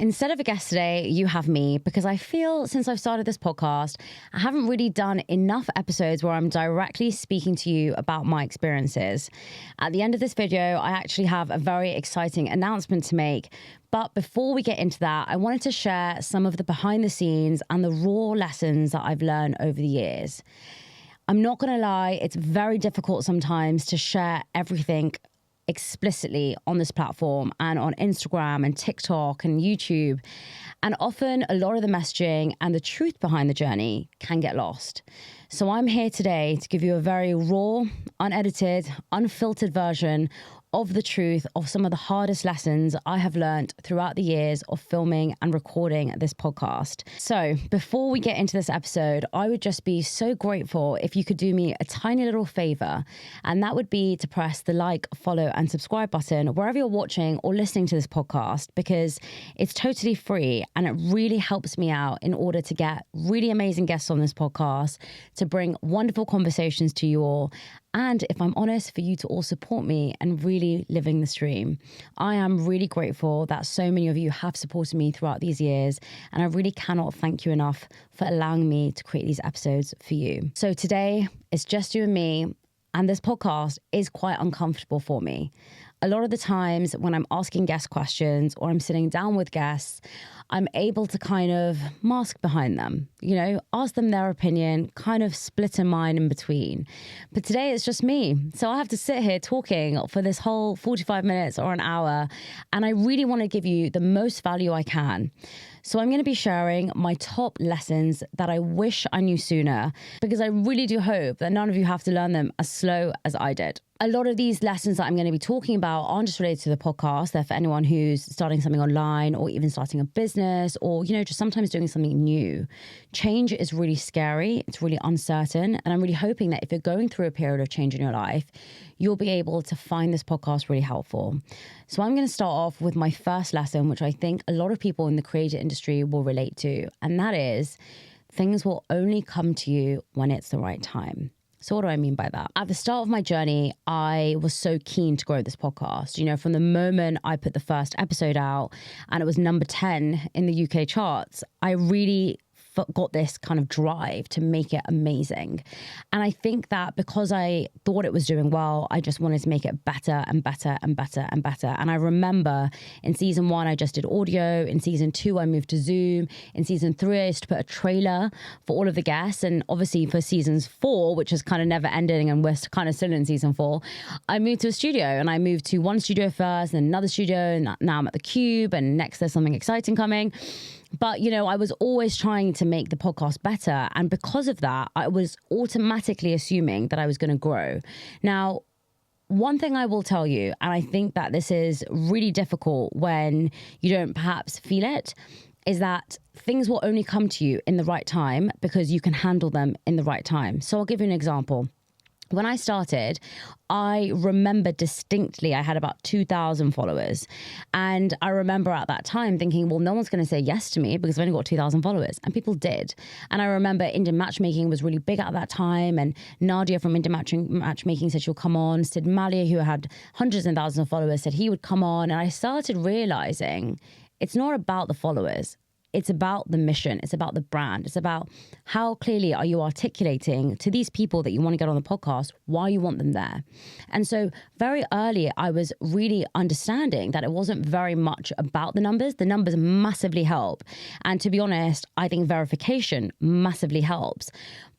Instead of a guest today, you have me, because I feel since I've started this podcast, I haven't really done enough episodes where I'm directly speaking to you about my experiences. At the end of this video, I actually have a very exciting announcement to make. But before we get into that, I wanted to share some of the behind the scenes and the raw lessons that I've learned over the years. I'm not going to lie, it's very difficult sometimes to share everything explicitly on this platform and on Instagram and TikTok and YouTube. And often a lot of the messaging and the truth behind the journey can get lost. So I'm here today to give you a very raw, unedited, unfiltered version of the truth of some of the hardest lessons I have learned throughout the years of filming and recording this podcast. So before we get into this episode, I would just be so grateful if you could do me a tiny little favor, and that would be to press the like, follow, and subscribe button wherever you're watching or listening to this podcast, because it's totally free and it really helps me out in order to get really amazing guests on this podcast, to bring wonderful conversations to you all, and if I'm honest, for you to all support me and really living the dream. I am really grateful that so many of you have supported me throughout these years, and I really cannot thank you enough for allowing me to create these episodes for you. So today, it's just you and me, and this podcast is quite uncomfortable for me. A lot of the times when I'm asking guest questions or I'm sitting down with guests, I'm able to kind of mask behind them, ask them their opinion, kind of split a mind in between. But today it's just me. So I have to sit here talking for this whole 45 minutes or an hour, and I really want to give you the most value I can. So I'm going to be sharing my top lessons that I wish I knew sooner, because I really do hope that none of you have to learn them as slow as I did. A lot of these lessons that I'm going to be talking about aren't just related to the podcast. They're for anyone who's starting something online or even starting a business, or, just sometimes doing something new. Change is really scary. It's really uncertain. And I'm really hoping that if you're going through a period of change in your life, you'll be able to find this podcast really helpful. So I'm going to start off with my first lesson, which I think a lot of people in the creative industry will relate to. And that is, things will only come to you when it's the right time. So what do I mean by that? At the start of my journey, I was so keen to grow this podcast. From the moment I put the first episode out and it was number 10 in the UK charts, I really got this kind of drive to make it amazing. And I think that because I thought it was doing well, I just wanted to make it better and better and better and better. And I remember in season 1, I just did audio. In season 2, I moved to Zoom. In season 3, I used to put a trailer for all of the guests. And obviously for seasons 4, which is kind of never ending, and we're kind of still in season 4, I moved to a studio, and I moved to one studio first, and another studio, and now I'm at the Cube, and next there's something exciting coming. But, I was always trying to make the podcast better. And because of that, I was automatically assuming that I was going to grow. Now, one thing I will tell you, and I think that this is really difficult when you don't perhaps feel it, is that things will only come to you in the right time because you can handle them in the right time. So I'll give you an example. When I started, I remember distinctly I had about 2,000 followers. And I remember at that time thinking, well, no one's going to say yes to me because I've only got 2,000 followers. And people did. And I remember Indian matchmaking was really big at that time. And Nadia from Indian matchmaking said she'll come on. Sid Maliah, who had hundreds and thousands of followers, said he would come on. And I started realizing it's not about the followers. It's about the mission. It's about the brand. It's about how clearly are you articulating to these people that you want to get on the podcast why you want them there. And so very early, I was really understanding that it wasn't very much about the numbers. The numbers massively help. And to be honest, I think verification massively helps.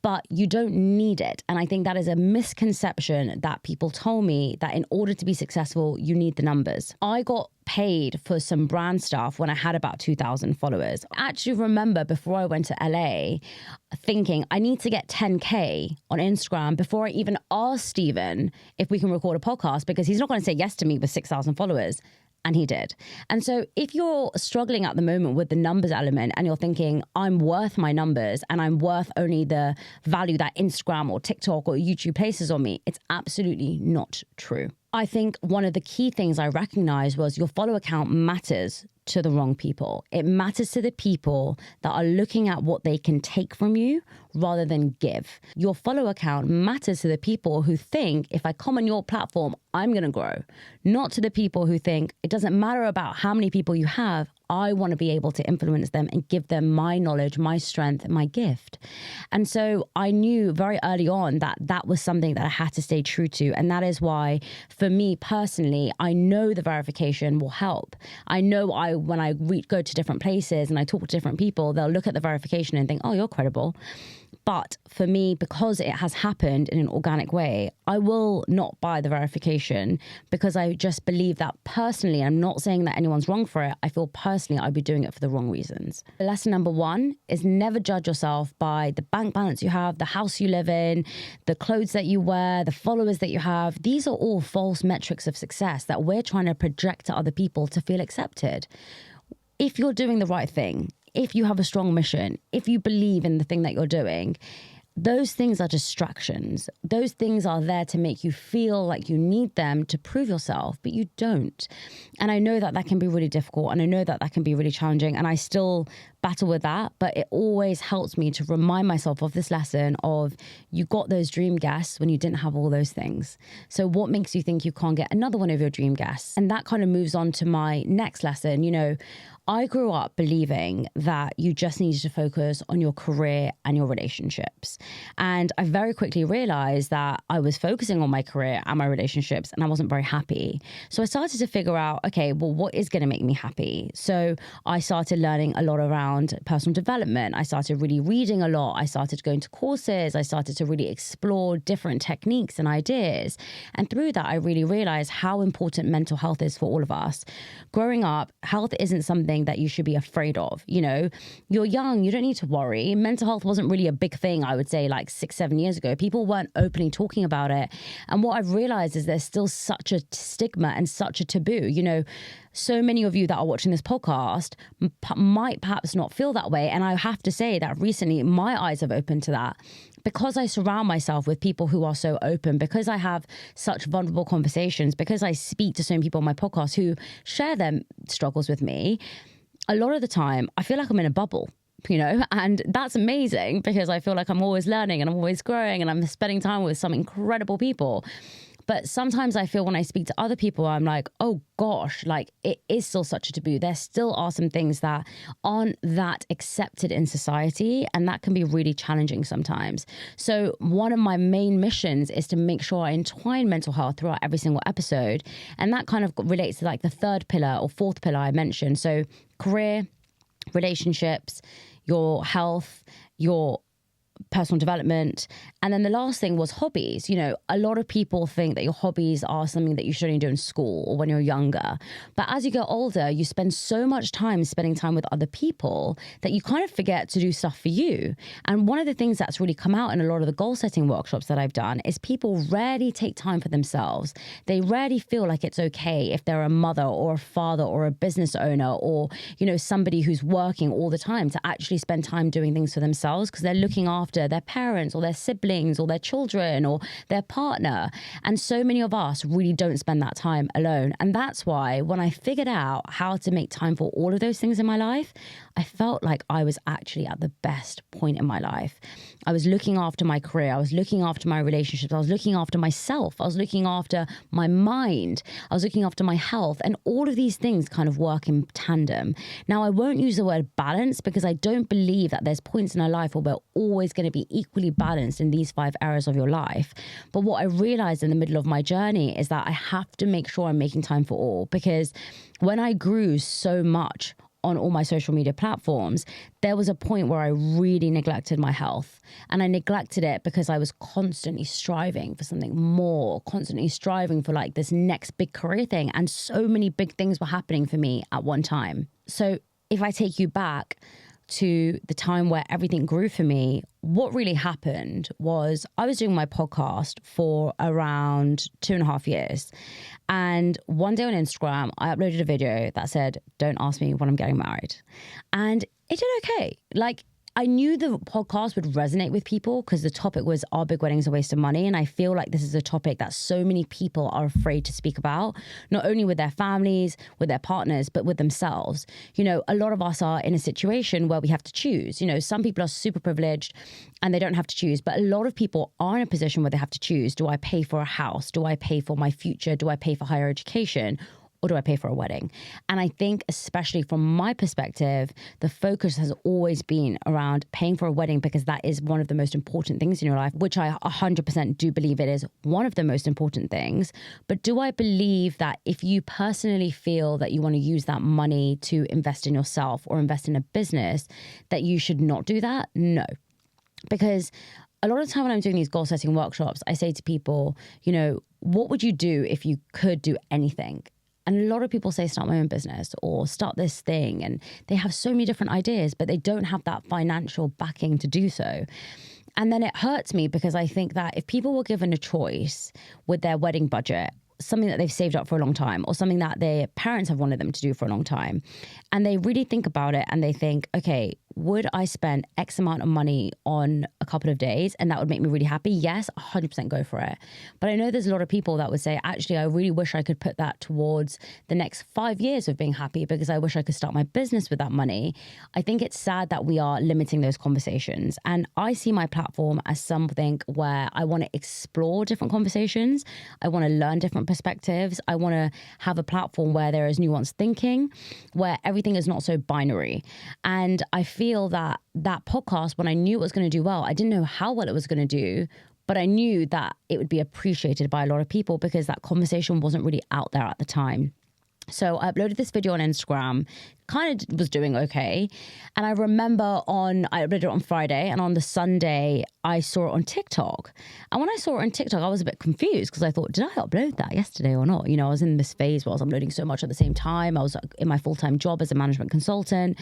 But you don't need it. And I think that is a misconception that people told me, that in order to be successful, you need the numbers. I got paid for some brand stuff when I had about 2,000 followers. I actually remember before I went to LA thinking I need to get 10K on Instagram before I even asked Steven if we can record a podcast, because he's not going to say yes to me with 6,000 followers. And he did. And so if you're struggling at the moment with the numbers element and you're thinking, I'm worth my numbers and I'm worth only the value that Instagram or TikTok or YouTube places on me, it's absolutely not true. I think one of the key things I recognized was your follower count matters to the wrong people. It matters to the people that are looking at what they can take from you rather than give. Your follower count matters to the people who think, if I come on your platform, I'm going to grow. Not to the people who think it doesn't matter about how many people you have, I want to be able to influence them and give them my knowledge, my strength, my gift. And so I knew very early on that that was something that I had to stay true to. And that is why, for me personally, I know the verification will help. I know when I go to different places and I talk to different people, they'll look at the verification and think, oh, you're credible. But for me, because it has happened in an organic way, I will not buy the verification because I just believe that personally. I'm not saying that anyone's wrong for it. I feel personally I'd be doing it for the wrong reasons. Lesson number 1 is never judge yourself by the bank balance you have, the house you live in, the clothes that you wear, the followers that you have. These are all false metrics of success that we're trying to project to other people to feel accepted. If you're doing the right thing, if you have a strong mission, if you believe in the thing that you're doing, those things are distractions. Those things are there to make you feel like you need them to prove yourself, but you don't. And I know that that can be really difficult, and I know that that can be really challenging, and I still battle with that, but it always helps me to remind myself of this lesson of you got those dream guests when you didn't have all those things. So what makes you think you can't get another one of your dream guests? And that kind of moves on to my next lesson. You know, I grew up believing that you just needed to focus on your career and your relationships. And I very quickly realized that I was focusing on my career and my relationships and I wasn't very happy. So I started to figure out, okay, well, what is going to make me happy? So I started learning a lot around personal development. I started really reading a lot. I started going to courses. I started to really explore different techniques and ideas. And through that, I really realized how important mental health is for all of us. Growing up, health isn't something that you should be afraid of. You know, you're young, you don't need to worry. Mental health wasn't really a big thing, I would say, like 6-7 years ago. People weren't openly talking about it. And what I've realized is there's still such a stigma and such a taboo. You know, so many of you that are watching this podcast might perhaps not feel that way. And I have to say that recently my eyes have opened to that. Because I surround myself with people who are so open, because I have such vulnerable conversations, because I speak to so many people on my podcast who share their struggles with me, a lot of the time I feel like I'm in a bubble, you know, and that's amazing because I feel like I'm always learning and I'm always growing and I'm spending time with some incredible people. But sometimes I feel when I speak to other people, I'm like, oh gosh, like it is still such a taboo. There still are some things that aren't that accepted in society, and that can be really challenging sometimes. So one of my main missions is to make sure I entwine mental health throughout every single episode. And that kind of relates to like the third pillar or fourth pillar I mentioned. So career, relationships, your health, your personal development. And then the last thing was hobbies. You know, a lot of people think that your hobbies are something that you should only do in school or when you're younger. But as you get older, you spend so much time spending time with other people that you kind of forget to do stuff for you. And one of the things that's really come out in a lot of the goal setting workshops that I've done is people rarely take time for themselves. They rarely feel like it's okay if they're a mother or a father or a business owner or, you know, somebody who's working all the time to actually spend time doing things for themselves because they're looking after their parents or their siblings or their children or their partner. And so many of us really don't spend that time alone. And that's why when I figured out how to make time for all of those things in my life, I felt like I was actually at the best point in my life. I was looking after my career. I was looking after my relationships. I was looking after myself. I was looking after my mind. I was looking after my health. And all of these things kind of work in tandem. Now, I won't use the word balance because I don't believe that there's points in our life where we're always going to be equally balanced in these 5 areas of your life. But what I realized in the middle of my journey is that I have to make sure I'm making time for all, because when I grew so much on all my social media platforms, there was a point where I really neglected my health. And I neglected it because I was constantly striving for something more, constantly striving for like this next big career thing. And so many big things were happening for me at one time. So if I take you back to the time where everything grew for me, what really happened was I was doing my podcast for around 2.5 years. And one day on Instagram, I uploaded a video that said, "Don't ask me when I'm getting married." And it did okay. Like, I knew the podcast would resonate with people because the topic was, are big weddings a waste of money? And I feel like this is a topic that so many people are afraid to speak about, not only with their families, with their partners, but with themselves. You know, a lot of us are in a situation where we have to choose. You know, some people are super privileged and they don't have to choose, but a lot of people are in a position where they have to choose. Do I pay for a house? Do I pay for my future? Do I pay for higher education? or do I pay for a wedding? And I think, especially from my perspective, the focus has always been around paying for a wedding because that is one of the most important things in your life, which I 100% do believe it is one of the most important things. But do I believe that if you personally feel that you want to use that money to invest in yourself or invest in a business, that you should not do that? No. Because a lot of the time when I'm doing these goal setting workshops, I say to people, you know, what would you do if you could do anything? And a lot of people say start my own business or start this thing. And they have so many different ideas, but they don't have that financial backing to do so. And then it hurts me because I think that if people were given a choice with their wedding budget, something that they've saved up for a long time or something that their parents have wanted them to do for a long time, and they really think about it and they think, okay, would I spend X amount of money on a couple of days and that would make me really happy? Yes, 100% go for it. But I know there's a lot of people that would say, actually, I really wish I could put that towards the next 5 years of being happy because I wish I could start my business with that money. I think it's sad that we are limiting those conversations. And I see my platform as something where I want to explore different conversations. I want to learn different perspectives. I want to have a platform where there is nuanced thinking, where everything is not so binary. And I feel that podcast, when I knew it was going to do well, I didn't know how well it was going to do, but I knew that it would be appreciated by a lot of people because that conversation wasn't really out there at the time. So I uploaded this video on Instagram, kind of was doing okay. And I remember I uploaded it on Friday, and on the Sunday, I saw it on TikTok. And when I saw it on TikTok, I was a bit confused because I thought, did I upload that yesterday or not? You know, I was in this phase where I was uploading so much at the same time. I was in my full-time job as a management consultant.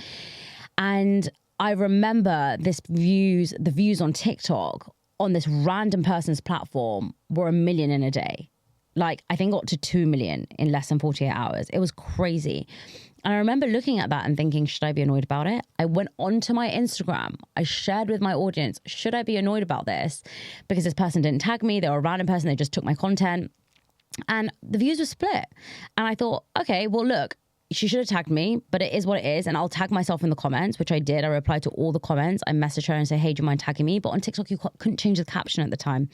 And I remember the views on TikTok on this random person's platform were 1 million in a day. Like, I think got to 2 million in less than 48 hours. It was crazy. And I remember looking at that and thinking, should I be annoyed about it? I went onto my Instagram. I shared with my audience, should I be annoyed about this? Because this person didn't tag me. They were a random person. They just took my content. And the views were split. And I thought, okay, well, look, she should have tagged me, but it is what it is. And I'll tag myself in the comments, which I did. I replied to all the comments. I messaged her and said, hey, do you mind tagging me? But on TikTok, you couldn't change the caption at the time.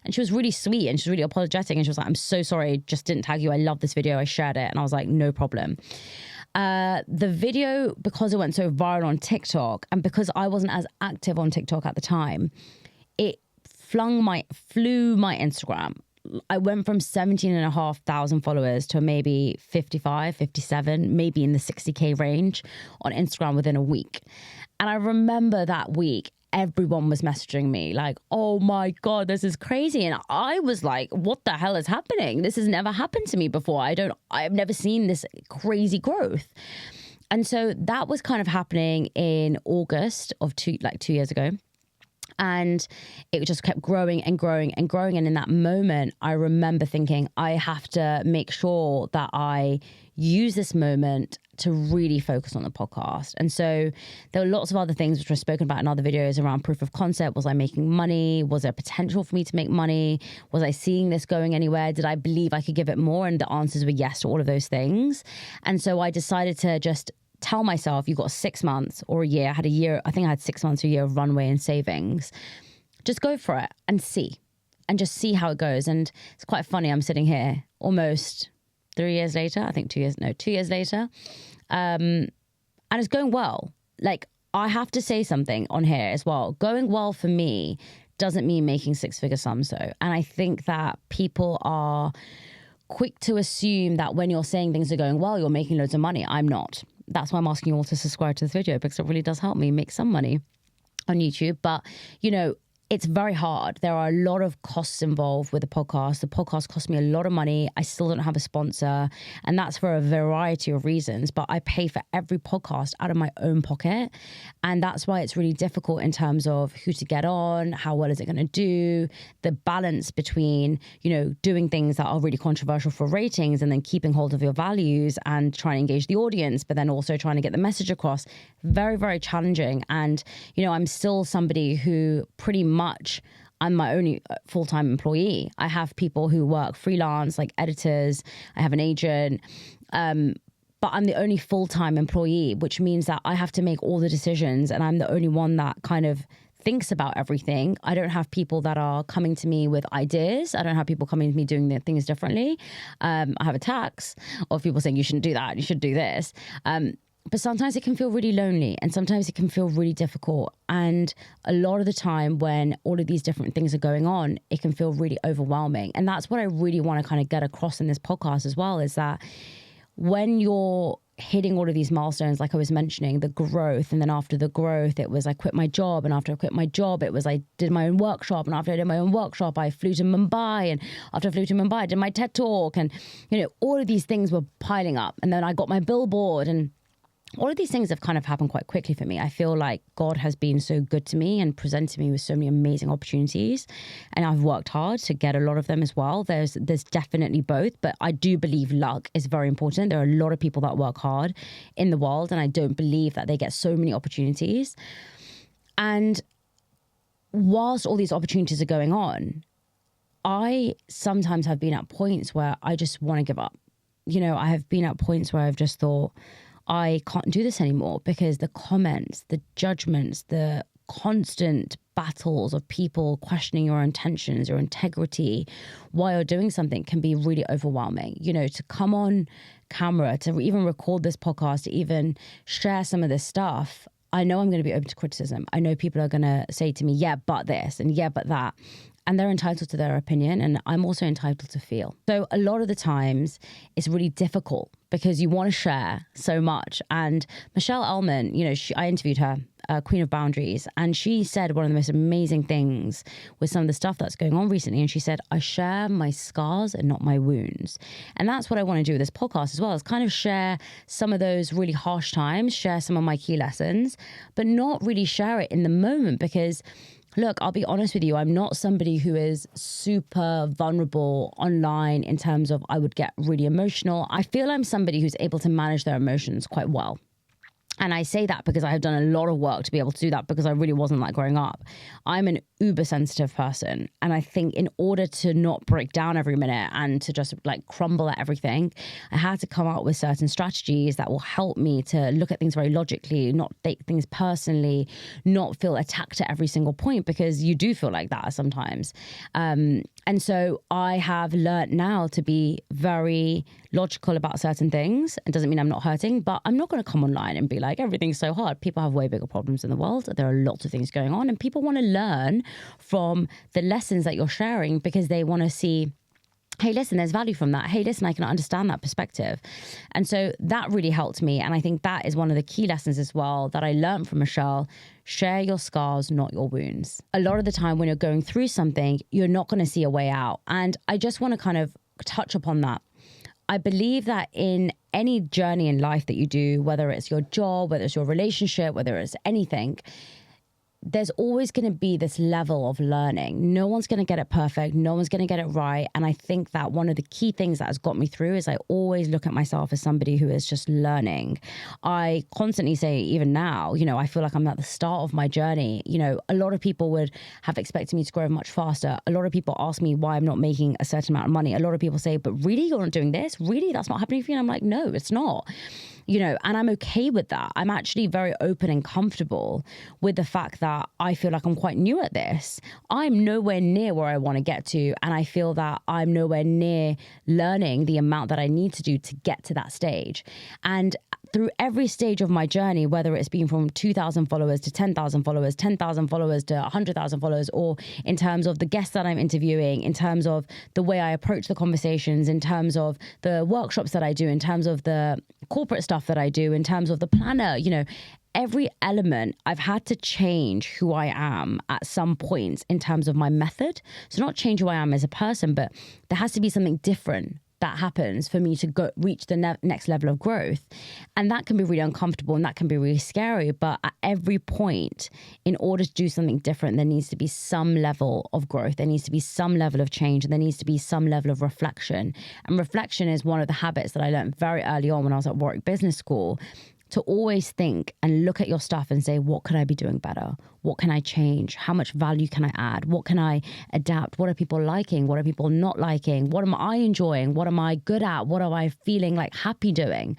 And she was really sweet and she was really apologetic. And she was like, I'm so sorry, just didn't tag you. I love this video. I shared it. And I was like, no problem. The video, because it went so viral on TikTok and because I wasn't as active on TikTok at the time, it flew my Instagram. I went from 17,500 followers to maybe 55, 57, maybe in the 60K range on Instagram within a week. And I remember that week, everyone was messaging me like, oh my God, this is crazy. And I was like, what the hell is happening? This has never happened to me before. I've never seen this crazy growth. And so that was kind of happening in August of 2 years ago. And it just kept growing and growing and growing. And in that moment, I remember thinking, I have to make sure that I use this moment to really focus on the podcast. And so there were lots of other things which were spoken about in other videos around proof of concept. Was I making money? Was there potential for me to make money? Was I seeing this going anywhere? Did I believe I could give it more? And the answers were yes to all of those things. And so I decided to just tell myself, you've got 6 months or a year. I think I had 6 months or a year of runway and savings. Just go for it and just see how it goes. And it's quite funny. I'm sitting here almost 3 years later, I think 2 years later. And it's going well. Like, I have to say something on here as well. Going well for me doesn't mean making 6-figure sums though. And I think that people are quick to assume that when you're saying things are going well, you're making loads of money. I'm not. That's why I'm asking you all to subscribe to this video, because it really does help me make some money on YouTube. But, you know, it's very hard. There are a lot of costs involved with the podcast. The podcast cost me a lot of money. I still don't have a sponsor. And that's for a variety of reasons. But I pay for every podcast out of my own pocket. And that's why it's really difficult in terms of who to get on, how well is it going to do, the balance between, you know, doing things that are really controversial for ratings and then keeping hold of your values and trying to engage the audience, but then also trying to get the message across. Very, very challenging. And, you know, I'm still somebody who pretty much I'm my only full-time employee. I have people who work freelance, like editors. I have an agent, but I'm the only full-time employee, which means that I have to make all the decisions, and I'm the only one that kind of thinks about everything. I don't have people that are coming to me with ideas. I don't have people coming to me doing their things differently. I have attacks of people saying you shouldn't do that, you should do this. But sometimes it can feel really lonely, and sometimes it can feel really difficult. And a lot of the time when all of these different things are going on, it can feel really overwhelming. And that's what I really want to kind of get across in this podcast as well, is that when you're hitting all of these milestones, like I was mentioning, the growth, and then after the growth, it was I quit my job, and after I quit my job, it was I did my own workshop, and after I did my own workshop, I flew to Mumbai, and after I flew to Mumbai, I did my TED Talk, and all of these things were piling up, and then I got my billboard, and all of these things have kind of happened quite quickly for me. I feel like God has been so good to me and presented me with so many amazing opportunities. And I've worked hard to get a lot of them as well. There's definitely both, but I do believe luck is very important. There are a lot of people that work hard in the world, and I don't believe that they get so many opportunities. And whilst all these opportunities are going on, I sometimes have been at points where I just want to give up. I have been at points where I've just thought, I can't do this anymore, because the comments, the judgments, the constant battles of people questioning your intentions, your integrity while you're doing something can be really overwhelming. To come on camera, to even record this podcast, to even share some of this stuff, I know I'm going to be open to criticism. I know people are going to say to me, yeah, but this, and yeah, but that. And they're entitled to their opinion, and I'm also entitled to feel. So a lot of the times it's really difficult because you want to share so much. And Michelle Elman, I interviewed her, Queen of Boundaries, and she said one of the most amazing things with some of the stuff that's going on recently. And she said, I share my scars and not my wounds. And that's what I want to do with this podcast as well, is kind of share some of those really harsh times, share some of my key lessons, but not really share it in the moment, because look, I'll be honest with you, I'm not somebody who is super vulnerable online in terms of I would get really emotional. I feel I'm somebody who's able to manage their emotions quite well. And I say that because I have done a lot of work to be able to do that, because I really wasn't like growing up. I'm an uber sensitive person. And I think in order to not break down every minute and to just like crumble at everything, I had to come up with certain strategies that will help me to look at things very logically, not take things personally, not feel attacked at every single point, because you do feel like that sometimes. And so I have learned now to be very logical about certain things. It doesn't mean I'm not hurting, but I'm not going to come online and be like, everything's so hard. People have way bigger problems in the world. There are lots of things going on, and people want to learn from the lessons that you're sharing, because they want to see, hey, listen, there's value from that. Hey, listen, I can understand that perspective. And so that really helped me. And I think that is one of the key lessons as well that I learned from Michelle. Share your scars, not your wounds. A lot of the time when you're going through something, you're not going to see a way out. And I just want to kind of touch upon that. I believe that in any journey in life that you do, whether it's your job, whether it's your relationship, whether it's anything, there's always going to be this level of learning. No one's going to get it perfect. No one's going to get it right. And I think that one of the key things that has got me through is I always look at myself as somebody who is just learning. I constantly say, even now, I feel like I'm at the start of my journey. A lot of people would have expected me to grow much faster. A lot of people ask me why I'm not making a certain amount of money. A lot of people say, but really, you're not doing this? Really? That's not happening for you? And I'm like, no, it's not. And I'm okay with that. I'm actually very open and comfortable with the fact that I feel like I'm quite new at this. I'm nowhere near where I want to get to. And I feel that I'm nowhere near learning the amount that I need to do to get to that stage. And through every stage of my journey, whether it's been from 2,000 followers to 10,000 followers, 10,000 followers to 100,000 followers, or in terms of the guests that I'm interviewing, in terms of the way I approach the conversations, in terms of the workshops that I do, in terms of the corporate stuff that I do, in terms of the planner, every element, I've had to change who I am at some points in terms of my method. So not change who I am as a person, but there has to be something different that happens for me to go reach the next level of growth. And that can be really uncomfortable and that can be really scary. But at every point, in order to do something different, there needs to be some level of growth. There needs to be some level of change, and there needs to be some level of reflection. And reflection is one of the habits that I learned very early on when I was at Warwick Business School, to always think and look at your stuff and say, what could I be doing better? What can I change? How much value can I add? What can I adapt? What are people liking? What are people not liking? What am I enjoying? What am I good at? What am I feeling like happy doing?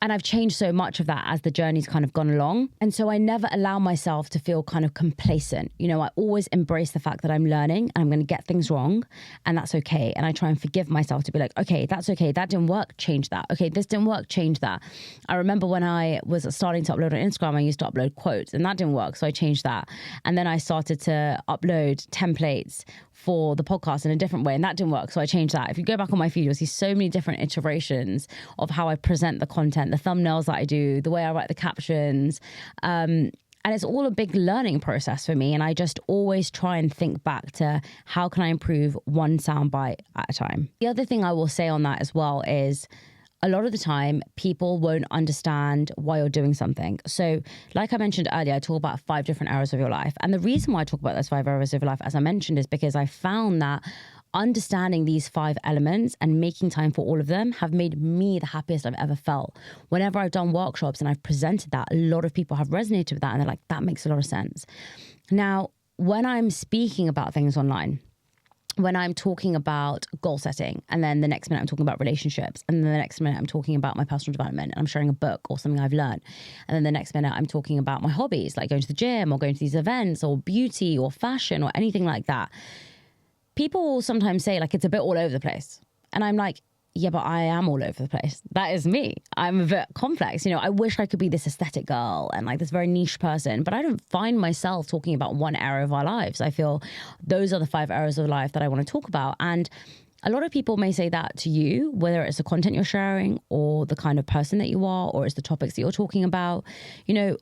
And I've changed so much of that as the journey's kind of gone along. And so I never allow myself to feel kind of complacent. You know, I always embrace the fact that I'm learning and I'm going to get things wrong, and that's okay. And I try and forgive myself to be like, okay, that's okay. That didn't work. Change that. Okay, this didn't work. Change that. I remember when I was starting to upload on Instagram, I used to upload quotes and that didn't work. So I changed that. And then I started to upload templates for the podcast in a different way, and that didn't work. So I changed that. If you go back on my feed, you'll see so many different iterations of how I present the content, the thumbnails that I do, the way I write the captions. And it's all a big learning process for me. And I just always try and think back to how can I improve one soundbite at a time. The other thing I will say on that as well is a lot of the time, people won't understand why you're doing something. So like I mentioned earlier, I talk about 5 different areas of your life. And the reason why I talk about those 5 areas of your life, as I mentioned, is because I found that understanding these 5 elements and making time for all of them have made me the happiest I've ever felt. Whenever I've done workshops and I've presented that, a lot of people have resonated with that and they're like, that makes a lot of sense. Now, when I'm speaking about things online, when I'm talking about goal setting, and then the next minute I'm talking about relationships, and then the next minute I'm talking about my personal development, and I'm sharing a book or something I've learned, and then the next minute I'm talking about my hobbies, like going to the gym or going to these events or beauty or fashion or anything like that, people will sometimes say like it's a bit all over the place. And I'm like, yeah, but I am all over the place. That is me. I'm a bit complex. You know, I wish I could be this aesthetic girl and like this very niche person, but I don't find myself talking about one area of our lives. I feel those are the 5 areas of life that I want to talk about. And a lot of people may say that to you, whether it's the content you're sharing or the kind of person that you are, or it's the topics that you're talking about. You know,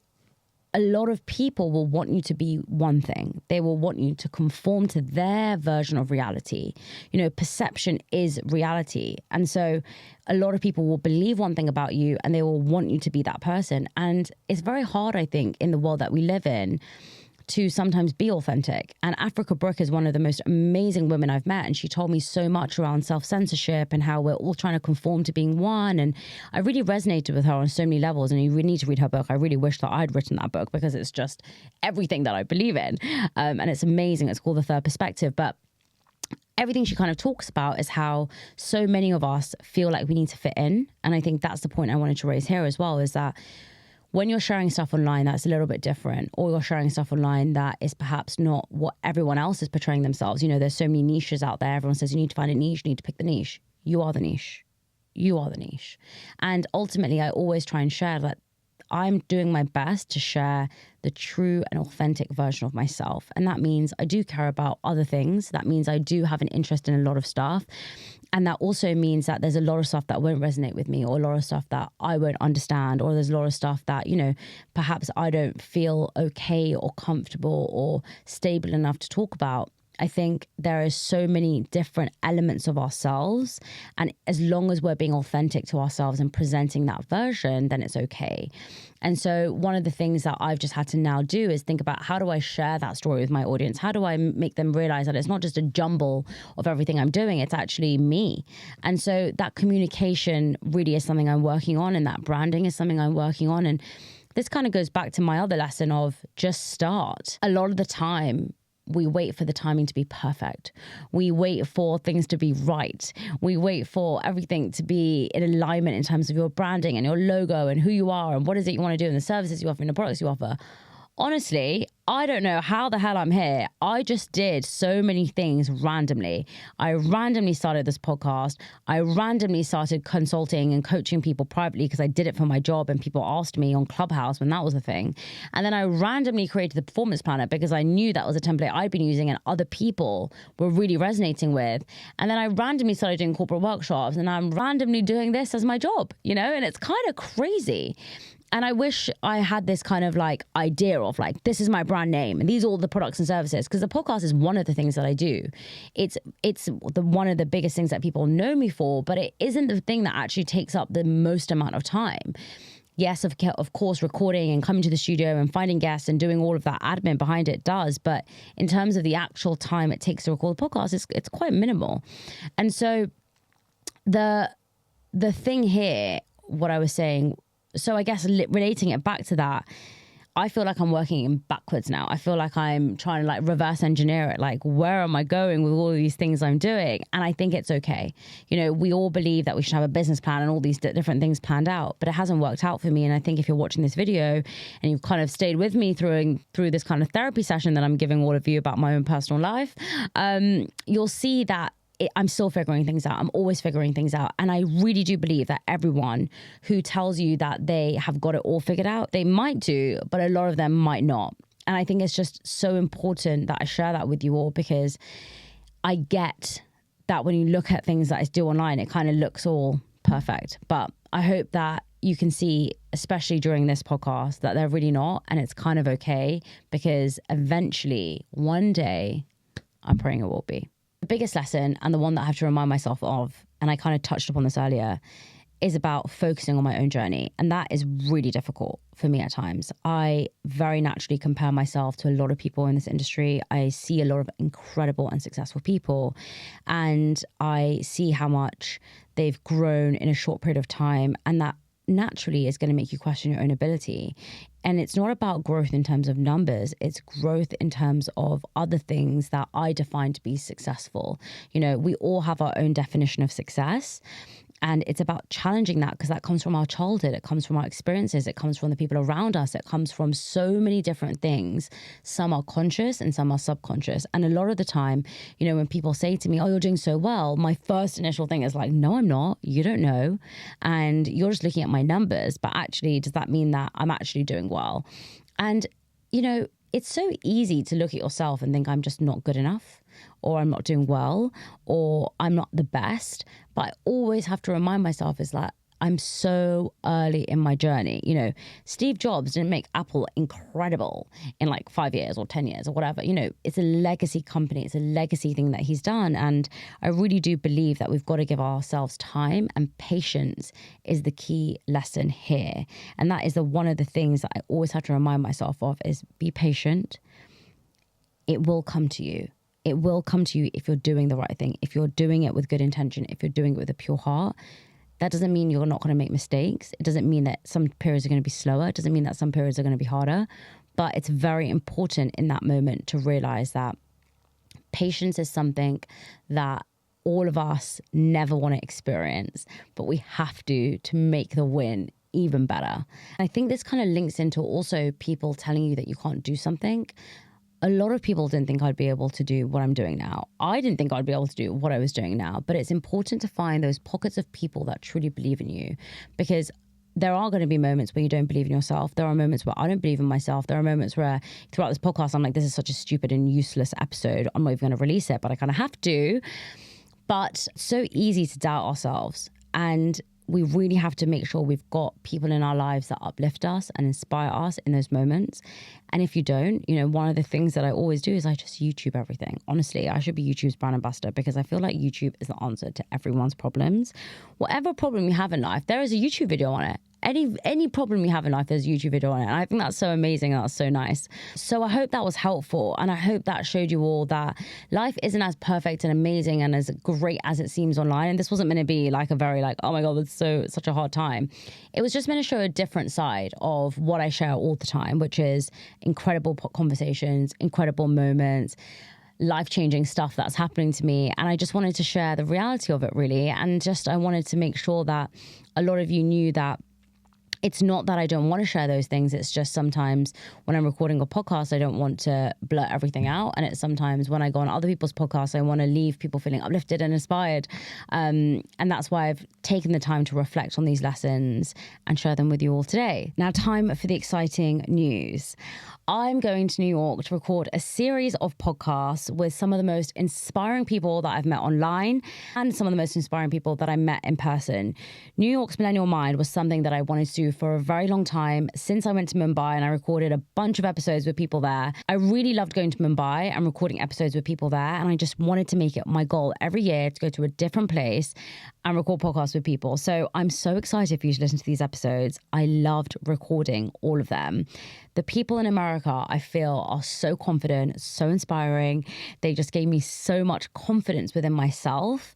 a lot of people will want you to be one thing. They will want you to conform to their version of reality. You know, perception is reality. And so a lot of people will believe one thing about you and they will want you to be that person. And it's very hard, I think, in the world that we live in to sometimes be authentic. And Africa Brooke is one of the most amazing women I've met. And she told me so much around self-censorship and how we're all trying to conform to being one. And I really resonated with her on so many levels. And you really need to read her book. I really wish that I'd written that book because it's just everything that I believe in. And it's amazing. It's called The Third Perspective. But everything she kind of talks about is how so many of us feel like we need to fit in. And I think that's the point I wanted to raise here as well, is that when you're sharing stuff online that's a little bit different, or you're sharing stuff online that is perhaps not what everyone else is portraying themselves. You know, there's so many niches out there. Everyone says you need to find a niche, you need to pick the niche. You are the niche. You are the niche. And ultimately, I always try and share that I'm doing my best to share the true and authentic version of myself. And that means I do care about other things. That means I do have an interest in a lot of stuff. And that also means that there's a lot of stuff that won't resonate with me, or a lot of stuff that I won't understand, or there's a lot of stuff that, you know, perhaps I don't feel okay or comfortable or stable enough to talk about. I think there are so many different elements of ourselves. And as long as we're being authentic to ourselves and presenting that version, then it's okay. And so one of the things that I've just had to now do is think about, how do I share that story with my audience? How do I make them realize that it's not just a jumble of everything I'm doing, it's actually me? And so that communication really is something I'm working on, and that branding is something I'm working on. And this kind of goes back to my other lesson of just start. A lot of the time, we wait for the timing to be perfect. We wait for things to be right. We wait for everything to be in alignment in terms of your branding and your logo and who you are and what is it you want to do and the services you offer and the products you offer. Honestly, I don't know how the hell I'm here. I just did so many things randomly. I randomly started this podcast. I randomly started consulting and coaching people privately because I did it for my job and people asked me on Clubhouse when that was a thing. And then I randomly created the Performance Planner because I knew that was a template I'd been using and other people were really resonating with. And then I randomly started doing corporate workshops, and I'm randomly doing this as my job, you know, and it's kind of crazy. And I wish I had this kind of like idea of like, this is my brand name and these are all the products and services, because the podcast is one of the things that I do. It's one of the biggest things that people know me for, but it isn't the thing that actually takes up the most amount of time. Yes, of course, recording and coming to the studio and finding guests and doing all of that admin behind it does. But in terms of the actual time it takes to record the podcast, it's quite minimal. And so the thing here, what I was saying, so I guess relating it back to that, I feel like I'm working in backwards now. I feel like I'm trying to like reverse engineer it. Like, where am I going with all of these things I'm doing? And I think it's okay. You know, we all believe that we should have a business plan and all these different things planned out, but it hasn't worked out for me. And I think if you're watching this video and you've kind of stayed with me through this kind of therapy session that I'm giving all of you about my own personal life, you'll see that I'm still figuring things out. I'm always figuring things out. And I really do believe that everyone who tells you that they have got it all figured out, they might do, but a lot of them might not. And I think it's just so important that I share that with you all, because I get that when you look at things that I do online, it kind of looks all perfect. But I hope that you can see, especially during this podcast, that they're really not. And it's kind of okay, because eventually, one day, I'm praying it will be. The biggest lesson, and the one that I have to remind myself of, and I kind of touched upon this earlier, is about focusing on my own journey. And that is really difficult for me at times. I very naturally compare myself to a lot of people in this industry. I see a lot of incredible and successful people, and I see how much they've grown in a short period of time. And that naturally is going to make you question your own ability. And it's not about growth in terms of numbers. It's growth in terms of other things that I define to be successful. You know, we all have our own definition of success. And it's about challenging that, because that comes from our childhood. It comes from our experiences. It comes from the people around us. It comes from so many different things. Some are conscious and some are subconscious. And a lot of the time, you know, when people say to me, oh, you're doing so well, my first initial thing is like, no, I'm not. You don't know. And you're just looking at my numbers. But actually, does that mean that I'm actually doing well? And, you know, it's so easy to look at yourself and think I'm just not good enough, or I'm not doing well, or I'm not the best. But I always have to remind myself is that I'm so early in my journey. You know, Steve Jobs didn't make Apple incredible in like 5 years or 10 years or whatever. You know, it's a legacy company. It's a legacy thing that he's done. And I really do believe that we've got to give ourselves time, and patience is the key lesson here. And that is one of the things that I always have to remind myself of is be patient. It will come to you. It will come to you if you're doing the right thing, if you're doing it with good intention, if you're doing it with a pure heart. That doesn't mean you're not going to make mistakes. It doesn't mean that some periods are going to be slower. It doesn't mean that some periods are going to be harder. But it's very important in that moment to realize that patience is something that all of us never want to experience, but we have to make the win even better. I think this kind of links into also people telling you that you can't do something. A lot of people didn't think I'd be able to do what I'm doing now. I didn't think I'd be able to do what I was doing now, but it's important to find those pockets of people that truly believe in you, because there are going to be moments where you don't believe in yourself. There are moments where I don't believe in myself. There are moments where throughout this podcast, I'm like, this is such a stupid and useless episode. I'm not even going to release it, but I kind of have to. But so easy to doubt ourselves. And we really have to make sure we've got people in our lives that uplift us and inspire us in those moments. And if you don't, you know, one of the things that I always do is I just YouTube everything. Honestly, I should be YouTube's brand ambassador, because I feel like YouTube is the answer to everyone's problems. Whatever problem you have in life, there is a YouTube video on it. Any problem you have in life, there's a YouTube video on it. And I think that's so amazing. And that's so nice. So I hope that was helpful. And I hope that showed you all that life isn't as perfect and amazing and as great as it seems online. And this wasn't meant to be like a very like, oh my God, it's such a hard time. It was just meant to show a different side of what I share all the time, which is incredible conversations, incredible moments, life-changing stuff that's happening to me. And I just wanted to share the reality of it, really. And just I wanted to make sure that a lot of you knew that it's not that I don't want to share those things. It's just sometimes when I'm recording a podcast, I don't want to blurt everything out. And it's sometimes when I go on other people's podcasts, I want to leave people feeling uplifted and inspired. And that's why I've taken the time to reflect on these lessons and share them with you all today. Now, time for the exciting news. I'm going to New York to record a series of podcasts with some of the most inspiring people that I've met online and some of the most inspiring people that I met in person. New York's Millennial Mind was something that I wanted to do for a very long time since I went to Mumbai, and I recorded a bunch of episodes with people there. I really loved going to Mumbai and recording episodes with people there, and I just wanted to make it my goal every year to go to a different place and record podcasts with people. So I'm so excited for you to listen to these episodes. I loved recording all of them. The people in America, I feel, are so confident, so inspiring. They just gave me so much confidence within myself.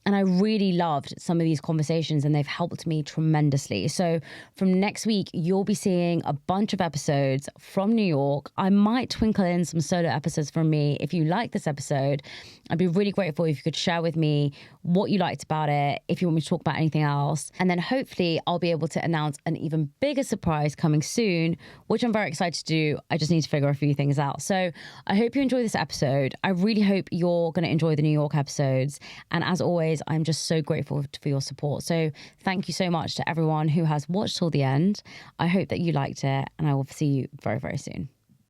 And I really loved some of these conversations and they've helped me tremendously. So from next week, you'll be seeing a bunch of episodes from New York. I might twinkle in some solo episodes from me. If you like this episode, I'd be really grateful if you could share with me what you liked about it, if you want me to talk about anything else. And then hopefully I'll be able to announce an even bigger surprise coming soon, which I'm very excited to do. I just need to figure a few things out. So I hope you enjoy this episode. I really hope you're going to enjoy the New York episodes. And as always, I'm just so grateful for your support. So thank you so much to everyone who has watched till the end. I hope that you liked it, and I will see you very, very soon.